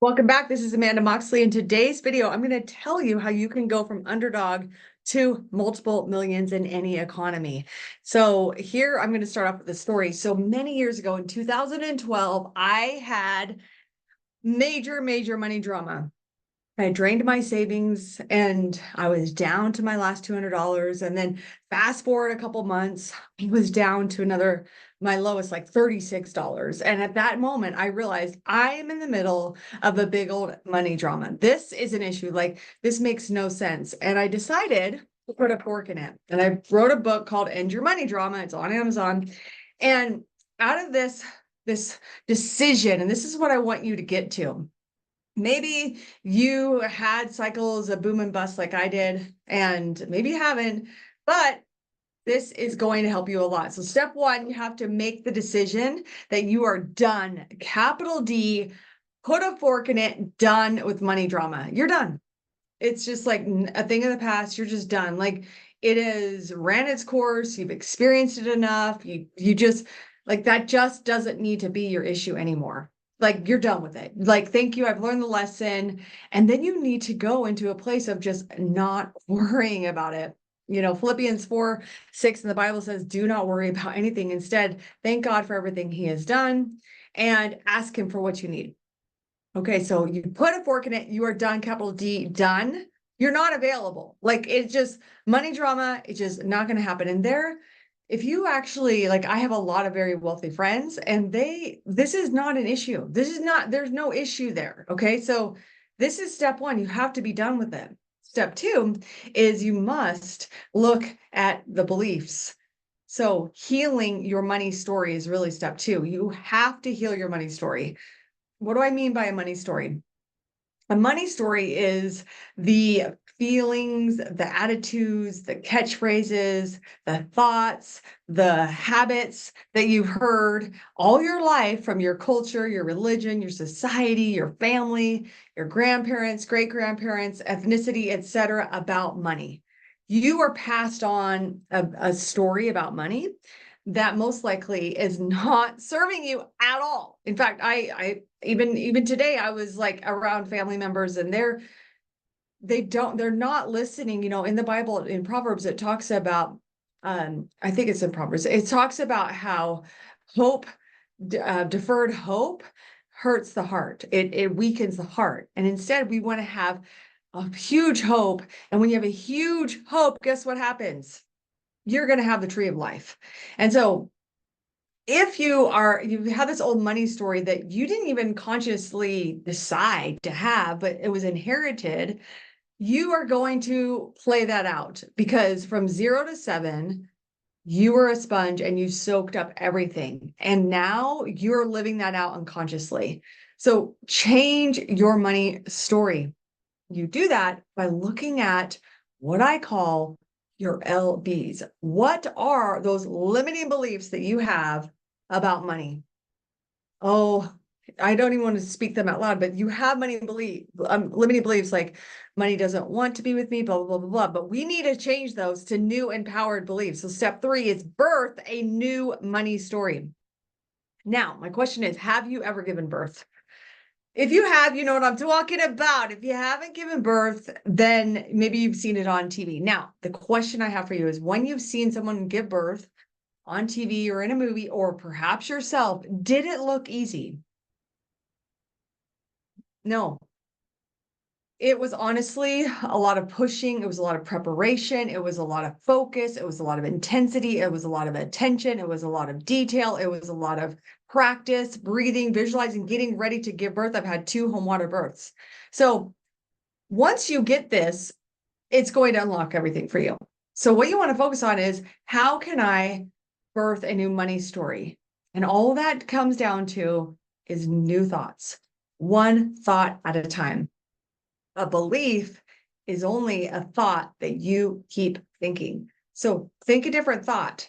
Welcome back. This is Amanda Moxley. In today's video, I'm going to tell you how you can go from underdog to multiple millions in any economy. So here I'm going to start off with a story. So many years ago in 2012, I had major money drama. I drained my savings and I was down to my last $200. And then fast forward a couple months, I was down to my lowest, like $36. And at that moment, I realized I am in the middle of a big old money drama. This is an issue. Like, this makes no sense. And I decided to put a fork in it. And I wrote a book called End Your Money Drama. It's on Amazon. And out of this decision, and this is what I want you to get to. Maybe you had cycles of boom and bust like I did, and maybe you haven't, but this is going to help you a lot. So step one, you have to make the decision that you are done. Capital D, put a fork in it, done with money drama. You're done. It's just like a thing of the past. You're just done. Like, it has ran its course. You've experienced it enough. You just like, that just doesn't need to be your issue anymore. Like, you're done with it. Like, thank you. I've learned the lesson. And then you need to go into a place of just not worrying about it. Philippians 4:6 in the Bible says, do not worry about anything. Instead, thank God for everything he has done and ask him for what you need. Okay, so you put a fork in it, you are done, capital D, done. You're not available. Like, it's just money drama. It's just not going to happen. And if you actually, like, I have a lot of very wealthy friends and this is not an issue. There's no issue there. Okay, so this is step one. You have to be done with it. Step two is you must look at the beliefs. So healing your money story is really step two. You have to heal your money story. What do I mean by a money story? A money story is the feelings, the attitudes, the catchphrases, the thoughts, the habits that you've heard all your life from your culture, your religion, your society, your family, your grandparents, great-grandparents, ethnicity, etc., about money. You are passed on a story about money that most likely is not serving you at all. In fact, I even today, I was like around family members and they're not listening. In the Bible, in Proverbs, it talks about, I think it's in Proverbs, it talks about how hope, deferred hope hurts the heart. It weakens the heart. And instead, we want to have a huge hope. And when you have a huge hope, guess what happens? You're going to have the tree of life. And so if you have this old money story that you didn't even consciously decide to have, but it was inherited, you are going to play that out, because from 0 to 7, you were a sponge and you soaked up everything. And now you're living that out unconsciously. So change your money story. You do that by looking at what I call your LBs. What are those limiting beliefs that you have about money? Oh, I don't even want to speak them out loud, but you have limiting beliefs like money doesn't want to be with me, blah, blah, blah, blah. But we need to change those to new empowered beliefs. So step 3 is birth a new money story. Now, my question is, have you ever given birth? If you have, you know what I'm talking about. If you haven't given birth, then maybe you've seen it on TV. Now, the question I have for you is, when you've seen someone give birth on TV or in a movie, or perhaps yourself, did it look easy? No. It was honestly a lot of pushing. It was a lot of preparation. It was a lot of focus. It was a lot of intensity. It was a lot of attention. It was a lot of detail. It was a lot of practice, breathing, visualizing, getting ready to give birth. I've had 2 home water births. So once you get this, it's going to unlock everything for you. So what you want to focus on is, how can I birth a new money story? And all that comes down to is new thoughts, one thought at a time. A belief is only a thought that you keep thinking. So think a different thought.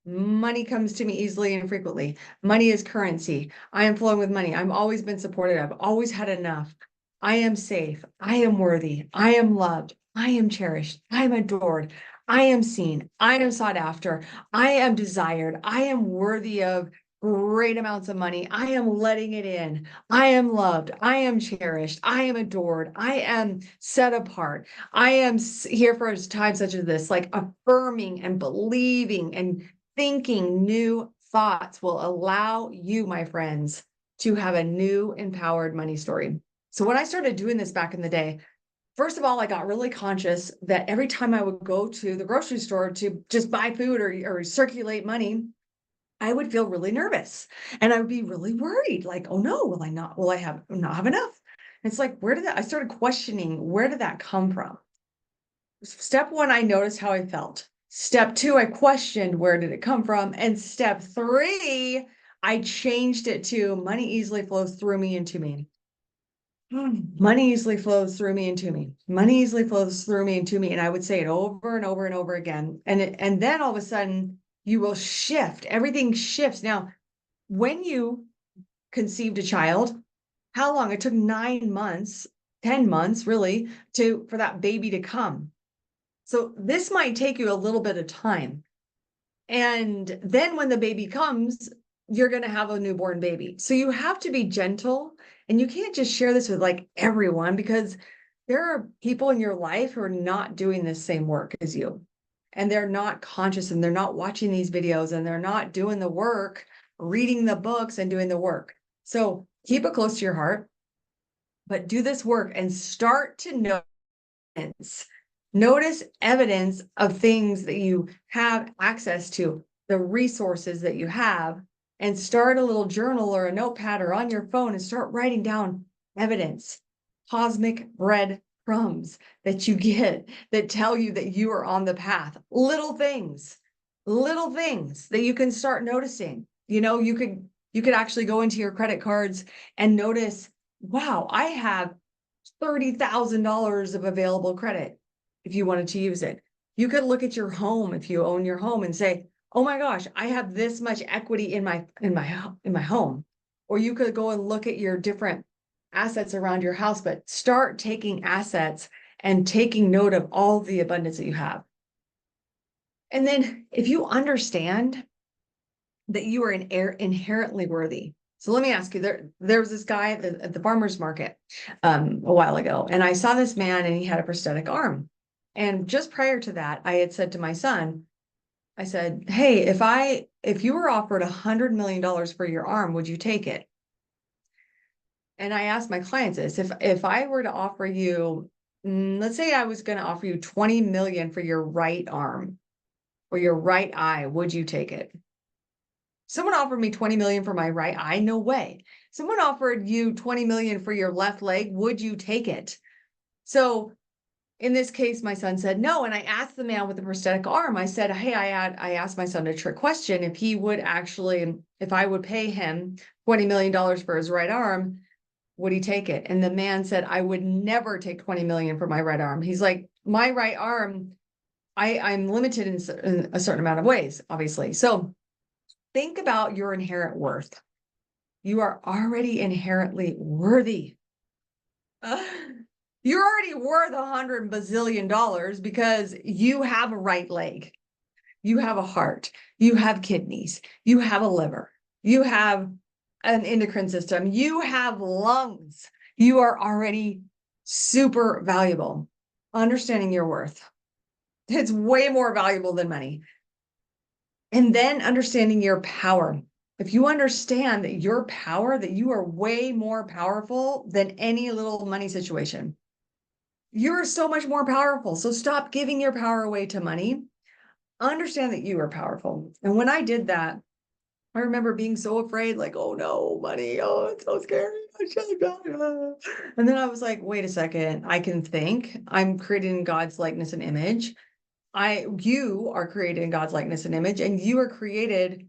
Money comes to me easily and frequently. Money is currency. I am flowing with money. I've always been supported. I've always had enough. I am safe. I am worthy. I am loved. I am cherished. I am adored. I am seen. I am sought after. I am desired. I am worthy of great amounts of money. I am letting it in. I am loved. I am cherished. I am adored. I am set apart. I am here for a time such as this, like affirming and believing and thinking new thoughts will allow you, my friends, to have a new empowered money story. So when I started doing this back in the day, first of all, I got really conscious that every time I would go to the grocery store to just buy food or circulate money, I would feel really nervous and I would be really worried, like, oh no, will I not have enough? And it's like, I started questioning, where did that come from? Step one, I noticed how I felt. Step two, I questioned, where did it come from? And step three, I changed it to money easily flows through me and to me. Money easily flows through me and to me. Money easily flows through me and to me. And I would say it over and over and over again. And then all of a sudden you will shift. Everything shifts. Now, when you conceived a child, how long? It took 9 months, 10 months really, for that baby to come. So this might take you a little bit of time. And then when the baby comes, you're going to have a newborn baby. So you have to be gentle, and you can't just share this with like everyone, because there are people in your life who are not doing this same work as you. And they're not conscious, and they're not watching these videos, and they're not doing the work, reading the books and doing the work. So keep it close to your heart, but do this work and start to notice evidence of things that you have access to, the resources that you have, and start a little journal or a notepad or on your phone and start writing down evidence, cosmic breadcrumbs that you get that tell you that you are on the path. Little things that you can start noticing. You know, you could actually go into your credit cards and notice, wow, I have $30,000 of available credit if you wanted to use it. You could look at your home if you own your home and say, oh my gosh, I have this much equity in my home. Or you could go and look at your different assets around your house, but start taking assets and taking note of all the abundance that you have. And then if you understand that you are inherently worthy. So let me ask you, there was this guy at the farmer's market a while ago, and I saw this man and he had a prosthetic arm. And just prior to that, I had said to my son, I said, hey, if you were offered $100 million for your arm, would you take it? And I asked my clients this, if I were to offer you, let's say I was going to offer you 20 million for your right arm or your right eye, would you take it? Someone offered me 20 million for my right eye. No way. Someone offered you 20 million for your left leg. Would you take it? So in this case, my son said no. And I asked the man with the prosthetic arm, I said, hey, I asked my son a trick question. If I would pay him $20 million for his right arm, would he take it? And the man said, I would never take 20 million for my right arm. He's like, my right arm, I'm limited in a certain amount of ways, obviously. So think about your inherent worth. You are already inherently worthy. You're already worth $100 bazillion because you have a right leg, you have a heart, you have kidneys, you have a liver, you have an endocrine system, you have lungs. You are already super valuable. Understanding your worth. It's way more valuable than money. And then understanding your power. If you understand that your power, that you are way more powerful than any little money situation, you're so much more powerful. So stop giving your power away to money. Understand that you are powerful. And when I did that, I remember being so afraid, like, oh no, money, oh, it's so scary. And then I was like, wait a second, I can think. I'm created in God's likeness and image. You are created in God's likeness and image, and you are created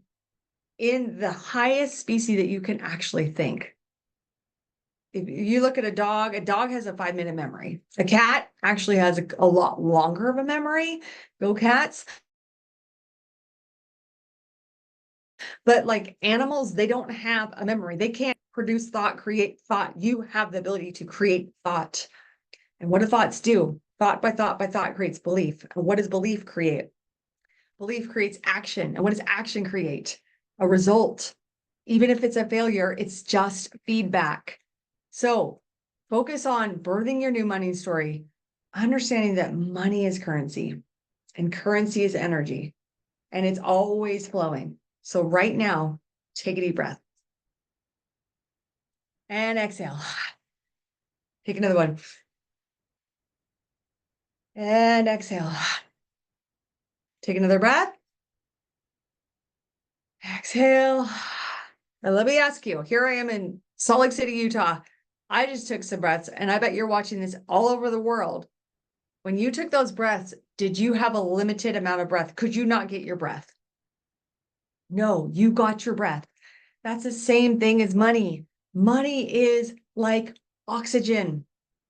in the highest species that you can actually think. If you look at a dog has a 5-minute memory. A cat actually has a lot longer of a memory. Go cats. But like animals, they don't have a memory. They can't produce thought, create thought. You have the ability to create thought. And what do thoughts do? Thought by thought creates belief. And what does belief create? Belief creates action. And what does action create? A result. Even if it's a failure, it's just feedback. So focus on birthing your new money story, understanding that money is currency and currency is energy, and it's always flowing. So right now, take a deep breath and exhale. Take another one and exhale. Take another breath. Exhale. And let me ask you, here I am in Salt Lake City, Utah. I just took some breaths, and I bet you're watching this all over the world. When you took those breaths, did you have a limited amount of breath? Could you not get your breath? No, you got your breath. That's the same thing as money. Money is like oxygen.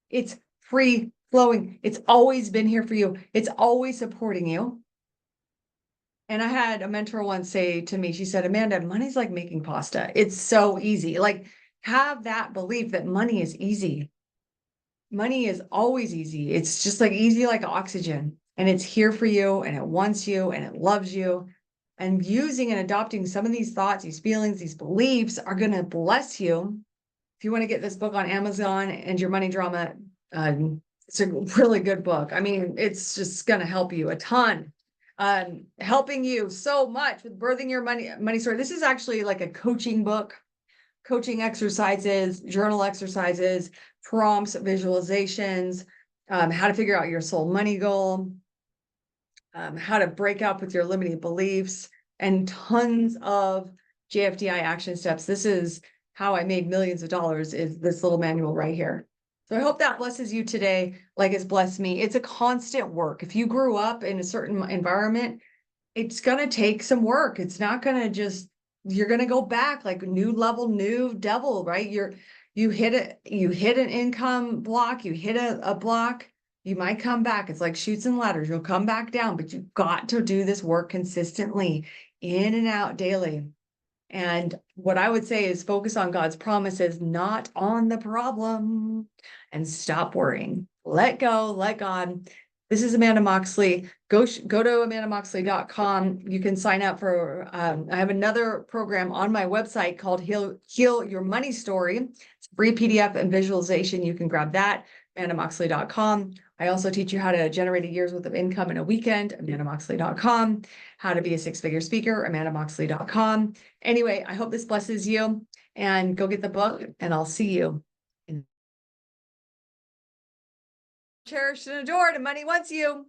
It's free flowing. It's always been here for you. It's always supporting you. And I had a mentor once say to me, she said, Amanda, money's like making pasta. It's so easy. Like, have that belief that money is easy. Money is always easy. It's just like easy like oxygen. And it's here for you, and it wants you, and it loves you. And using and adopting some of these thoughts, these feelings, these beliefs are going to bless you. If you want to get this book on Amazon, and Your Money Drama, it's a really good book. I mean, it's just going to help you a ton. Helping you so much with birthing your money story. This is actually like a coaching book, coaching exercises, journal exercises, prompts, visualizations, how to figure out your soul money goal, how to break out with your limiting beliefs, and tons of JFDI action steps. This is how I made millions of dollars, is this little manual right here. So I hope that blesses you today, like it's blessed me. It's a constant work. If you grew up in a certain environment, it's going to take some work. It's not going to just, you're going to go back like new level, new devil, right? You hit an income block, you hit a block, you might come back. It's like chutes and ladders. You'll come back down, but you've got to do this work consistently, in and out daily. And what I would say is focus on God's promises, not on the problem, and stop worrying. Let go, let God. This is Amanda Moxley. Go to amandamoxley.com. You can sign up for, I have another program on my website called Heal Your Money Story. It's a free PDF and visualization. You can grab that, amandamoxley.com. I also teach you how to generate a year's worth of income in a weekend, amandamoxley.com. How to be a six-figure speaker, amandamoxley.com. Anyway, I hope this blesses you, and go get the book, and I'll see you. Cherished and adored, and money wants you.